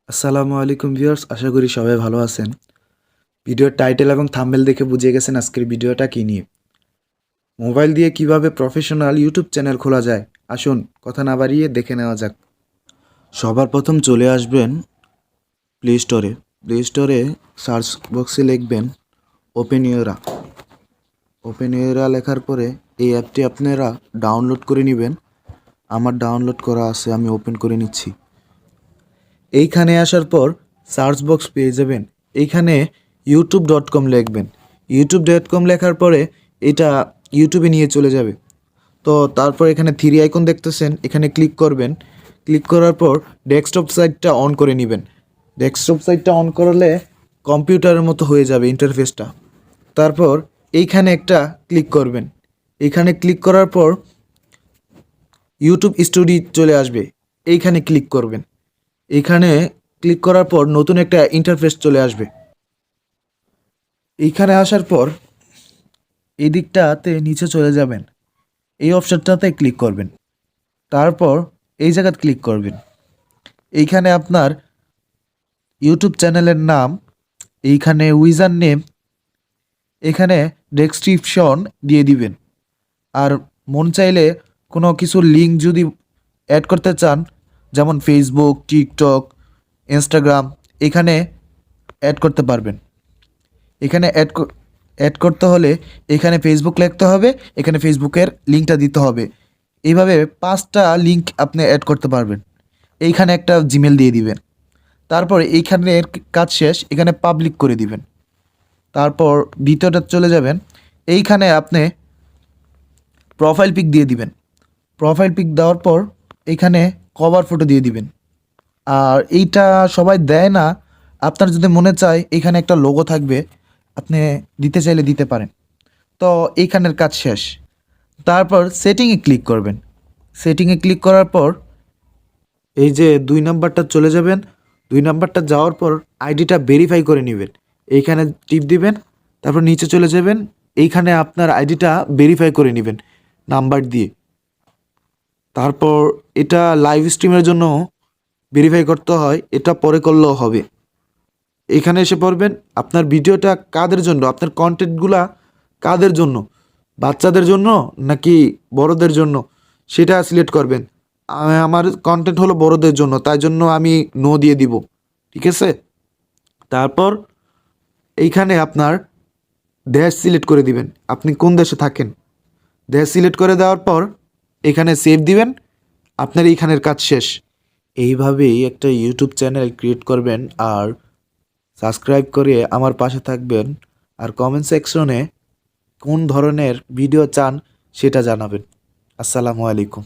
আসসালামু আলাইকুম ভিউয়ার্স, আশা করি সবাই ভালো আছেন। ভিডিওর টাইটেল এবং থাম্বনেল দেখে বুঝে গেছেন আজকের ভিডিওটা কী নিয়ে। মোবাইল দিয়ে কিভাবে প্রফেশনাল ইউটিউব চ্যানেল খোলা যায়, আসুন কথা না বাড়িয়ে দেখে নেওয়া যাক। সবার প্রথম চলে আসবেন প্লে স্টোরে সার্চ বক্সে লিখবেন ওপেন ইউরা লেখার পরে এই অ্যাপটি আপনারা ডাউনলোড করে নেবেন। আমার ডাউনলোড করা আছে, আমি ওপেন করে নিচ্ছি। এইখানে আসার পর সার্চ বক্স পেয়ে যাবেন। এইখানে youtube.com লিখবেন। youtube.com লেখার পরে এটা ইউটিউবে নিয়ে চলে যাবে। তো তারপর এখানে থ্রি আইকন দেখতেছেন, এখানে ক্লিক করবেন। ক্লিক করার পর ডেস্কটপ সাইটটা অন করে নেবেন। ডেস্কটপ সাইটটা অন করলে কম্পিউটারের মতো হয়ে যাবে ইন্টারফেসটা। তারপর এইখানে একটা ক্লিক করবেন। এইখানে ক্লিক করার পর ইউটিউব স্টুডিও চলে আসবে, এইখানে ক্লিক করবেন। এইখানে ক্লিক করার পর নতুন একটা ইন্টারফেস চলে আসবে। এইখানে আসার পর এই দিকটাতে নিচে চলে যাবেন, এই অপশনটাতে ক্লিক করবেন। তারপর এই জায়গায় ক্লিক করবেন। এইখানে আপনার ইউটিউব চ্যানেলের নাম, এইখানে ইউজার নেম, এখানে ডেসক্রিপশন দিয়ে দিবেন। আর মন চাইলে কোনো কিছু লিঙ্ক যদি অ্যাড করতে চান, যেমন ফেসবুক, টিকটক, ইনস্টাগ্রাম, এখানে অ্যাড করতে পারবেন। এখানে অ্যাড করতে হলে এখানে ফেসবুক লিখতে হবে, এখানে ফেসবুকের লিঙ্কটা দিতে হবে। এইভাবে 5টা লিঙ্ক আপনি অ্যাড করতে পারবেন। এইখানে একটা জিমেল দিয়ে দিবেন। তারপর এইখানের কাজ শেষ, এখানে পাবলিক করে দিবেন। তারপর দ্বিতীয়টা চলে যাবেন, এইখানে আপনি প্রোফাইল পিক দিয়ে দিবেন। প্রোফাইল পিক দেওয়ার পর এখানে কভার ফটো দিয়ে দিবেন। আর এইটা সবাই দেয় না, আপনার যদি মনে চায় এখানে একটা লোগো থাকবে, আপনি দিতে চাইলে দিতে পারেন। তো এইখানের কাজ শেষ। তারপর সেটিংয়ে ক্লিক করবেন। সেটিংয়ে ক্লিক করার পর এই যে 2 নাম্বারটা চলে যাবেন। 2 নাম্বারটা যাওয়ার পর আইডিটা ভেরিফাই করে নেবেন। এইখানে টিপ দিবেন, তারপর নিচে চলে যাবেন। এইখানে আপনার আইডিটা ভেরিফাই করে নেবেন নাম্বার দিয়ে। তারপর এটা লাইভ স্ট্রিমের জন্য ভেরিফাই করতে হয়, এটা পরে করলেও হবে। এখানে এসে পড়বেন, আপনার ভিডিওটা কাদের জন্য, আপনার কন্টেন্টগুলা কাদের জন্য, বাচ্চাদের জন্য নাকি বড়দের জন্য, সেটা সিলেক্ট করবেন। আমার কন্টেন্ট হলো বড়দের জন্য, তাই জন্য আমি নো দিয়ে দিব, ঠিক আছে। তারপর এইখানে আপনার দেশ সিলেক্ট করে দিবেন, আপনি কোন দেশে থাকেন। দেশ সিলেক্ট করে দেওয়ার পর এখানে সেভ দিবেন, আপনার এইখানের কাজ শেষ। এইভাবেই একটা ইউটিউব চ্যানেল ক্রিয়েট করবেন আর সাবস্ক্রাইব করে আমার পাশে থাকবেন। আর কমেন্ট সেকশনে কোন ধরনের ভিডিও চান সেটা জানাবেন। আসসালামু আলাইকুম।